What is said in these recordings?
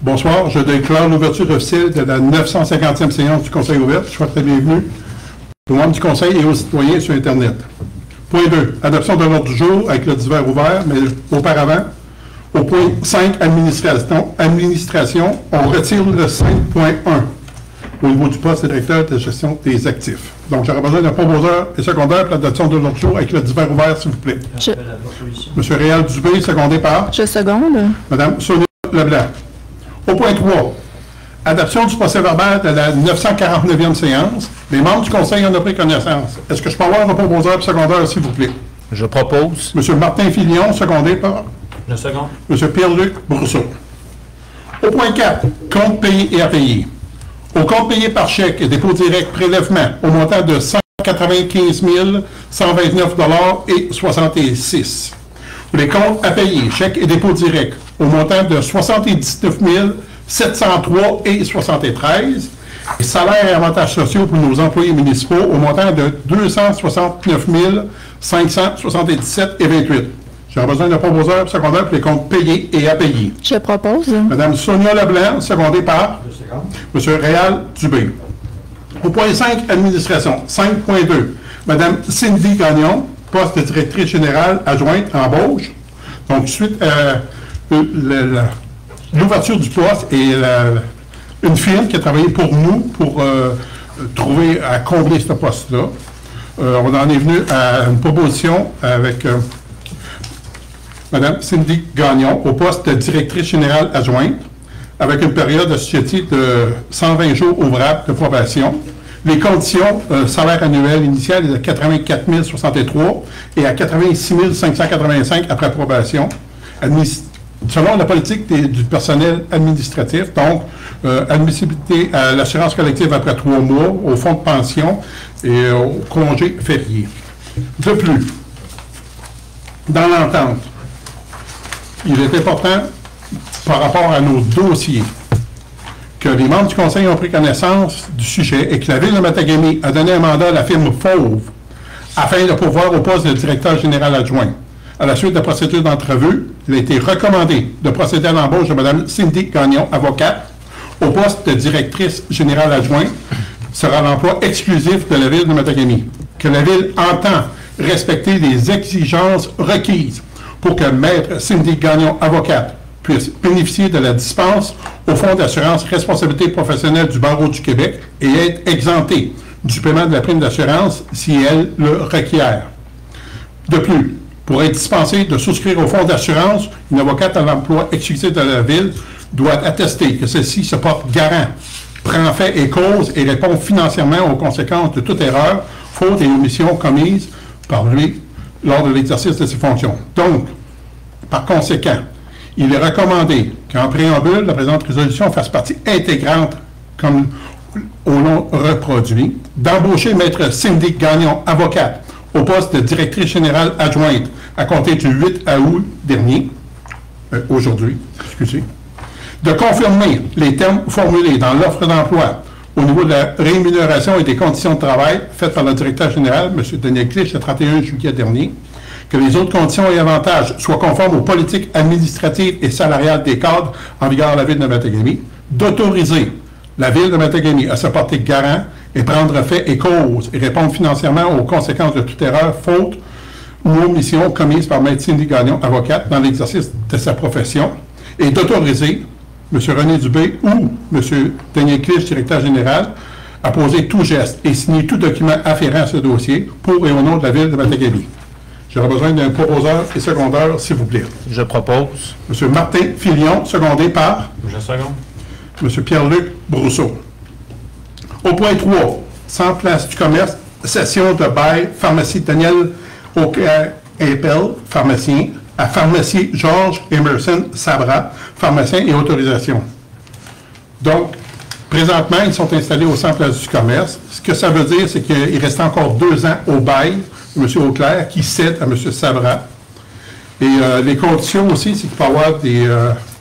Bonsoir, je déclare l'ouverture officielle de la 950e séance du Conseil ouvert. Je souhaite la bienvenue aux membres du Conseil et aux citoyens sur Internet. Point 2, adoption de l'ordre du jour avec le divers ouvert, mais auparavant, au point 5, administration, on retire le 5.1 au niveau du poste de directeur de gestion des actifs. Donc, j'aurais besoin d'un proposeur et secondaire pour l'adoption de l'ordre du jour avec le divers ouvert, s'il vous plaît. Monsieur Réal Dubé, secondé par? Je seconde. Madame Sonia Leblanc. Au point 3, adoption du procès-verbal de la 949e séance. Les membres du Conseil en ont pris connaissance. Est-ce que je peux avoir un proposeur et secondaire, s'il vous plaît? Je propose. Monsieur Martin Filion, secondé par? Je seconde. Monsieur Pierre-Luc Brousseau. Au point 4, compte payé et à payer. Au compte payé par chèque et dépôt direct prélèvement au montant de 195 129,66 $. Pour les comptes à payer, chèques et dépôt direct au montant de 79 703,73 $. Et salaires et avantages sociaux pour nos employés municipaux au montant de 269 577,28 $. J'ai besoin d'un proposeur secondaire pour les comptes payés et à payer. Je propose. Madame Sonia Leblanc, secondée par? Monsieur Réal Dubé. Au point 5, administration. 5.2. Madame Cindy Gagnon, poste de directrice générale adjointe embauche. Donc, suite à l'ouverture du poste et une firme qui a travaillé pour nous pour trouver à combler ce poste-là. On en est venu à une proposition avec Madame Cindy Gagnon au poste de directrice générale adjointe avec une période associative de 120 jours ouvrables de probation. Les conditions, salaire annuel initial est de 84 063 et à 86 585 après approbation. Selon la politique du personnel administratif, donc admissibilité à l'assurance collective après 3 mois, au fonds de pension et au congé férié. De plus, dans l'entente, il est important, par rapport à nos dossiers, que les membres du Conseil ont pris connaissance du sujet et que la Ville de Matagami a donné un mandat à la firme Fauve afin de pourvoir au poste de directeur général adjoint. À la suite de la procédure d'entrevue, il a été recommandé de procéder à l'embauche de Mme Cindy Gagnon, avocate, au poste de directrice générale adjointe, sera l'emploi exclusif de la Ville de Matagami. Que la Ville entend respecter les exigences requises pour que Maître Cindy Gagnon, avocate, puisse bénéficier de la dispense au Fonds d'assurance responsabilité professionnelle du Barreau du Québec et être exemptée du paiement de la prime d'assurance si elle le requiert. De plus, pour être dispensée de souscrire au Fonds d'assurance, une avocate à l'emploi exclusif de la Ville doit attester que celle-ci se porte garant, prend fait et cause et répond financièrement aux conséquences de toute erreur, faute et omission commises par lui lors de l'exercice de ses fonctions. Donc, par conséquent, il est recommandé qu'en préambule, la présente résolution fasse partie intégrante, comme au nom reproduit, d'embaucher Maître Cindy Gagnon, avocate, au poste de directrice générale adjointe à compter du 8 août dernier, aujourd'hui, excusez, de confirmer les termes formulés dans l'offre d'emploi au niveau de la rémunération et des conditions de travail faites par le directeur général, M. Daniel Clich, le 31 juillet dernier, que les autres conditions et avantages soient conformes aux politiques administratives et salariales des cadres en vigueur à la Ville de Matagami, d'autoriser la Ville de Matagami à se porter garant et prendre fait et cause et répondre financièrement aux conséquences de toute erreur, faute ou omission commise par Maître Cindy Gagnon, avocate, dans l'exercice de sa profession, et d'autoriser M. René Dubé ou M. Daniel Clich, directeur général, à poser tout geste et signer tout document afférent à ce dossier pour et au nom de la Ville de Matagami. J'aurais besoin d'un proposeur et secondaire, s'il vous plaît. Je propose. M. Martin Filion, secondé par? Je seconde. M. Pierre-Luc Brousseau. Au point 3, sans place du commerce, session de bail, pharmacie Daniel Auclair-Impel, pharmacien, à pharmacie Georges Emerson Sabra, pharmacien et autorisation. Donc, présentement, ils sont installés au centre place du commerce. Ce que ça veut dire, c'est qu'il reste encore 2 ans au bail de M. Auclair qui cède à M. Sabra. Et les conditions aussi, c'est qu'il faut avoir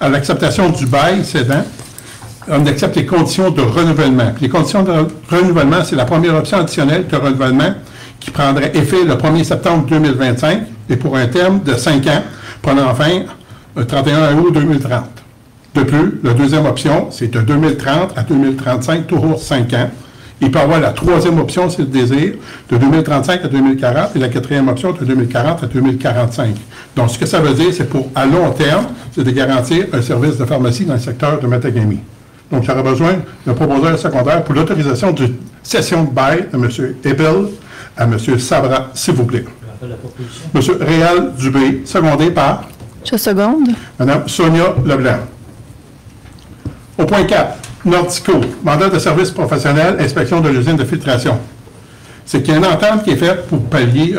à l'acceptation du bail cédant, on accepte les conditions de renouvellement. Puis les conditions de renouvellement, c'est la première option additionnelle de renouvellement qui prendrait effet le 1er septembre 2025 et pour un terme de 5 ans, prenant fin le 31 août 2030. De plus, la deuxième option, c'est de 2030 à 2035, toujours 5 ans. Il peut y avoir la troisième option, c'est le désir, de 2035 à 2040, et la quatrième option, de 2040 à 2045. Donc, ce que ça veut dire, c'est pour, à long terme, c'est de garantir un service de pharmacie dans le secteur de Matagami. Donc, j'aurais besoin d'un proposeur secondaire pour l'autorisation d'une cession de bail de M. Ebel à M. Sabra, s'il vous plaît. M. Réal Dubé, secondé par Je seconde. Mme Sonia Leblanc. Au point 4, Nordico, mandat de service professionnel, inspection de l'usine de filtration. C'est qu'il y a une entente qui est faite pour pallier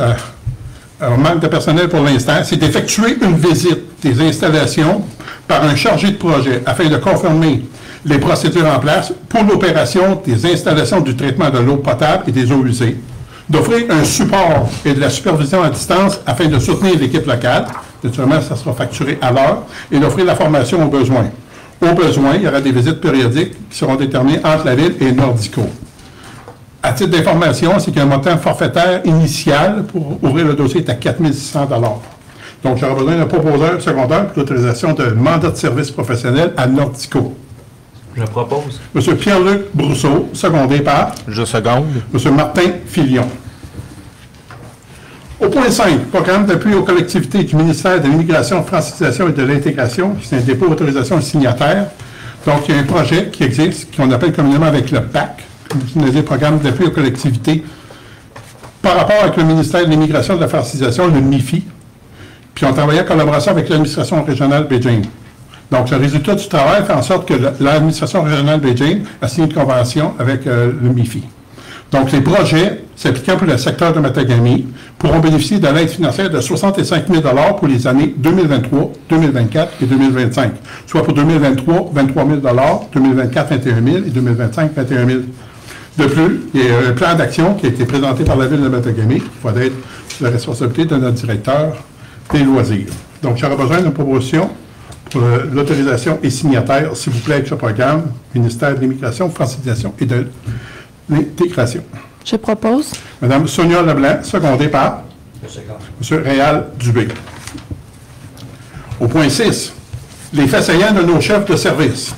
un manque de personnel pour l'instant, c'est d'effectuer une visite des installations par un chargé de projet afin de confirmer les procédures en place pour l'opération des installations du traitement de l'eau potable et des eaux usées, d'offrir un support et de la supervision à distance afin de soutenir l'équipe locale, naturellement ça sera facturé à l'heure, et d'offrir la formation aux besoins. Au besoin, il y aura des visites périodiques qui seront déterminées entre la Ville et Nordico. À titre d'information, c'est qu'un montant forfaitaire initial pour ouvrir le dossier est à 4 600 $. Donc, j'aurai besoin d'un proposeur secondaire pour l'autorisation de mandat de service professionnel à Nordico. Je propose. M. Pierre-Luc Brousseau, secondé par Je seconde. M. Martin Filion. Au point 5, programme d'appui aux collectivités du ministère de l'Immigration, Francisation et de l'Intégration, c'est un dépôt d'autorisation signataire. Donc, il y a un projet qui existe, qu'on appelle communément avec le PAC, le programme d'appui aux collectivités, par rapport avec le ministère de l'Immigration et de la Francisation, le MIFI, puis on travaillait en collaboration avec l'administration régionale Beijing. Donc, le résultat du travail fait en sorte que l'administration régionale Beijing a signé une convention avec le MIFI. Donc, les projets s'appliquant pour le secteur de Matagami pourront bénéficier de l'aide financière de 65 000 $ pour les années 2023, 2024 et 2025, soit pour 2023, 23 000 $, 2024, 21 000 et 2025, 21 000. De plus, il y a un plan d'action qui a été présenté par la Ville de Matagami, qui va être sous la responsabilité de notre directeur des loisirs. Donc, j'aurai besoin d'une proposition pour l'autorisation et signataire, s'il vous plaît, avec ce programme, ministère de l'Immigration, Francisation et de l'Intégration. Je propose. Mme Sonia Leblanc, secondée par M. Réal Dubé. Au point 6, les faits saillants de nos chefs de service.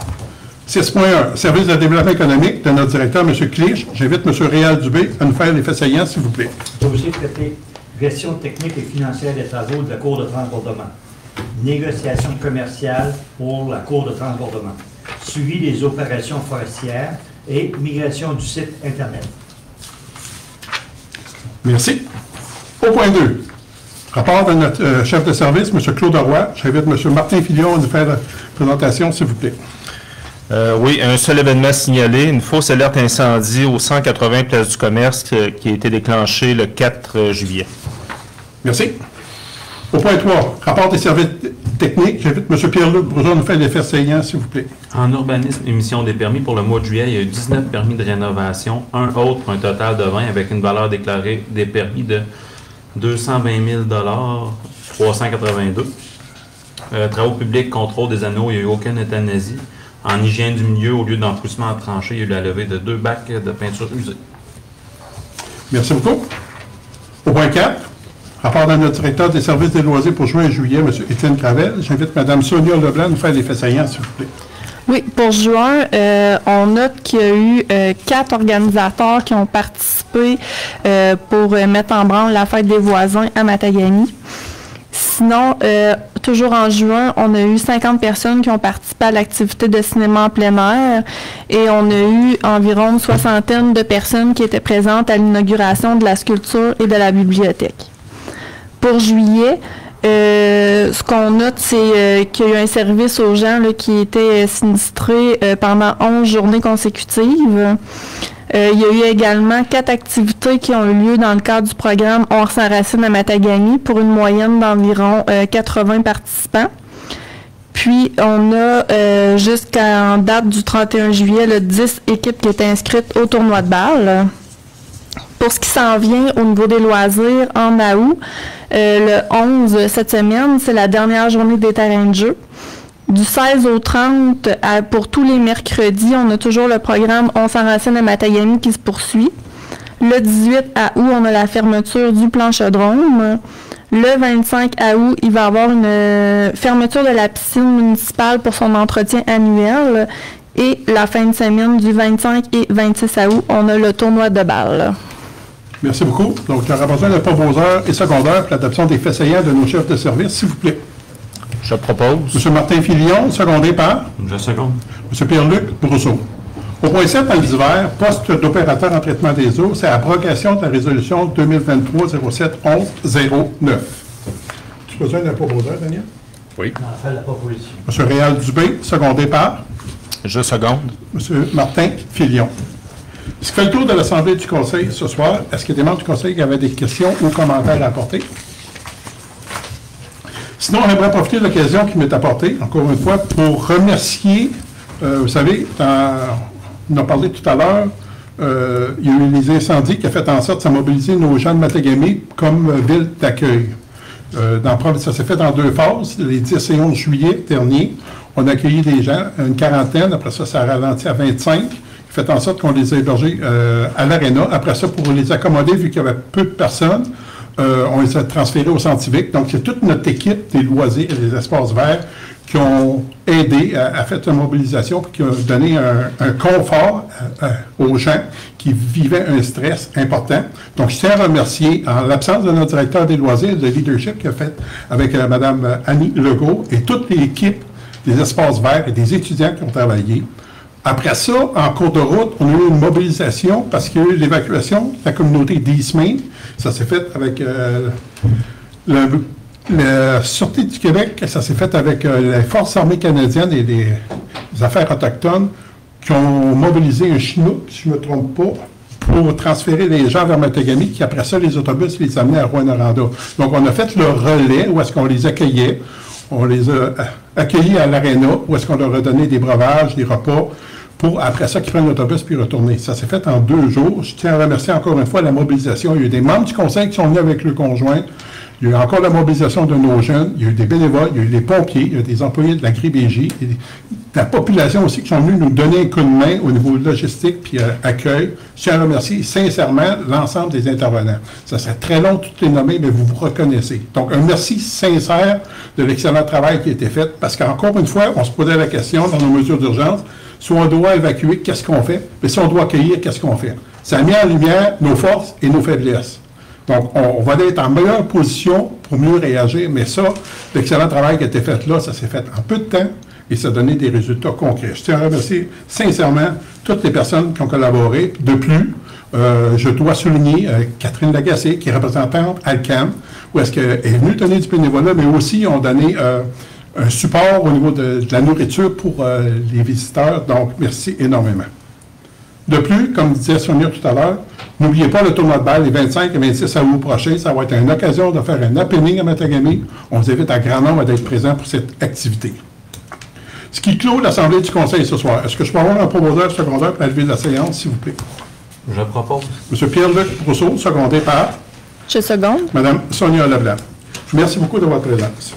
6.1, service de développement économique de notre directeur, M. Clich. J'invite M. Réal Dubé à nous faire les faits saillants, s'il vous plaît. Dossier traité gestion technique et financière des travaux de la Cour de transbordement. Négociation commerciale pour la Cour de transbordement. Suivi des opérations forestières et migration du site Internet. Merci. Au point 2, rapport de notre chef de service, M. Claude Roy. J'invite M. Martin Filion à nous faire la présentation, s'il vous plaît. Oui, un seul événement signalé, une fausse alerte incendie au 180 Place du Commerce qui a été déclenchée le 4 juillet. Merci. Au point 3, rapport des services techniques. J'invite M. Pierre-Luc Brousseau à nous faire les faits saillants, s'il vous plaît. En urbanisme, émission des permis pour le mois de juillet, il y a eu 19 permis de rénovation, un autre pour un total de 20 avec une valeur déclarée des permis de 220 000 382. Travaux publics, contrôle des anneaux, il n'y a eu aucune euthanasie. En hygiène du milieu, au lieu d'enfouissement en tranchée, il y a eu la levée de 2 bacs de peinture usée. Merci beaucoup. Au point 4, rapport de notre directeur des services des loisirs pour juin et juillet, M. Étienne Gravel. J'invite Mme Sonia Leblanc à nous faire les faits saillants, s'il vous plaît. Oui, pour juin, on note qu'il y a eu 4 organisateurs qui ont participé pour mettre en branle la fête des voisins à Matagami. Sinon, toujours en juin, on a eu 50 personnes qui ont participé à l'activité de cinéma en plein air et on a eu environ une soixantaine de personnes qui étaient présentes à l'inauguration de la sculpture et de la bibliothèque. Pour juillet, ce qu'on note, c'est qu'il y a eu un service aux gens là, qui était sinistré pendant 11 journées consécutives. Il y a eu également 4 activités qui ont eu lieu dans le cadre du programme On s'enracine à Matagami pour une moyenne d'environ 80 participants. Puis, on a jusqu'à date du 31 juillet, là, 10 équipes qui étaient inscrites au tournoi de balle. Pour ce qui s'en vient au niveau des loisirs, en août, le 11 cette semaine, c'est la dernière journée des terrains de jeu. Du 16 au 30, pour tous les mercredis, on a toujours le programme On s'enracine à Matagami qui se poursuit. Le 18 à août, on a la fermeture du planchodrome. Le 25 août, il va y avoir une fermeture de la piscine municipale pour son entretien annuel. Et la fin de semaine du 25 et 26 août, on a le tournoi de balles. Merci beaucoup. Donc, il y aura besoin de proposeurs et secondaires pour l'adoption des faits saillants de nos chefs de service, s'il vous plaît. Je propose. M. Martin Filion, secondé par Je seconde. M. Pierre-Luc Brousseau. Au point 7, dans le divers, poste d'opérateur en traitement des eaux, c'est abrogation de la résolution 2023-07-11-09. Tu as besoin d'un proposeur, Daniel? Oui. On a fait la proposition. M. Réal Dubé, secondé par Je seconde. M. Martin Filion. Ce qui fait le tour de l'Assemblée du Conseil ce soir, est-ce qu'il y a des membres du Conseil qui avaient des questions ou commentaires à apporter? Sinon, on aimerait profiter de l'occasion qui m'est apportée, encore une fois, pour remercier, vous savez, on a parlé tout à l'heure, il y a eu les incendies qui ont fait en sorte de mobiliser nos gens de Matagami comme ville d'accueil. Ça s'est fait dans 2 phases, les 10 et 11 juillet dernier. On a accueilli des gens, une quarantaine, après ça, ça a ralenti à 25. Fait en sorte qu'on les a hébergés à l'Arena. Après ça, pour les accommoder, vu qu'il y avait peu de personnes, on les a transférés au centre civique. Donc, c'est toute notre équipe des loisirs et des espaces verts qui ont aidé à faire une mobilisation et qui ont donné un confort aux gens qui vivaient un stress important. Donc, je tiens à remercier, en l'absence de notre directeur des loisirs, le leadership qu'il a fait avec Mme Annie Legault et toute l'équipe des espaces verts et des étudiants qui ont travaillé. Après ça, en cours de route, on a eu une mobilisation parce qu'il y a eu l'évacuation de la communauté d'Eastmain. Ça s'est fait avec la Sûreté du Québec, ça s'est fait avec les Forces armées canadiennes et les affaires autochtones qui ont mobilisé un Chinook, si je ne me trompe pas, pour transférer les gens vers Matagami, qui après ça, les autobus les amenaient à Rouyn-Noranda. Donc, on a fait le relais où est-ce qu'on les accueillait. On les a accueillis à l'Arena, où est-ce qu'on leur a donné des breuvages, des repas, pour, après ça, qu'ils prennent l'autobus puis retourner. Ça s'est fait en 2 jours. Je tiens à remercier encore une fois la mobilisation. Il y a eu des membres du conseil qui sont venus avec le conjoint. Il y a eu encore la mobilisation de nos jeunes. Il y a eu des bénévoles, il y a eu des pompiers, il y a eu des employés de la GRIBJ, la population aussi qui sont venus nous donner un coup de main au niveau logistique puis accueil. Je tiens à remercier sincèrement l'ensemble des intervenants. Ça serait très long de toutes les nommer, mais vous vous reconnaissez. Donc, un merci sincère de l'excellent travail qui a été fait, parce qu'encore une fois, on se posait la question dans nos mesures d'urgence, si on doit évacuer, qu'est-ce qu'on fait? Mais si on doit accueillir, qu'est-ce qu'on fait? Ça a mis en lumière nos forces et nos faiblesses. Donc, on va être en meilleure position pour mieux réagir, mais ça, l'excellent travail qui a été fait là, ça s'est fait en peu de temps et ça a donné des résultats concrets. Je tiens à remercier sincèrement toutes les personnes qui ont collaboré. De plus, je dois souligner Catherine Lagacé, qui est représentante Alcan, où est-ce qu'elle est venue donner du bénévolat, mais aussi ont donné un support au niveau de la nourriture pour les visiteurs. Donc, merci énormément. De plus, comme disait Sonia tout à l'heure, n'oubliez pas le tournoi de balle les 25 et 26 août prochain. Ça va être une occasion de faire un happening à Matagami. On vous invite à grand nombre d'être présents pour cette activité. Ce qui clôt l'Assemblée du Conseil ce soir. Est-ce que je peux avoir un proposeur secondaire pour la levée de la séance, s'il vous plaît? Je propose. M. Pierre-Luc Brousseau, secondé par Je seconde. Mme Sonia Leblanc. Merci beaucoup de votre présence.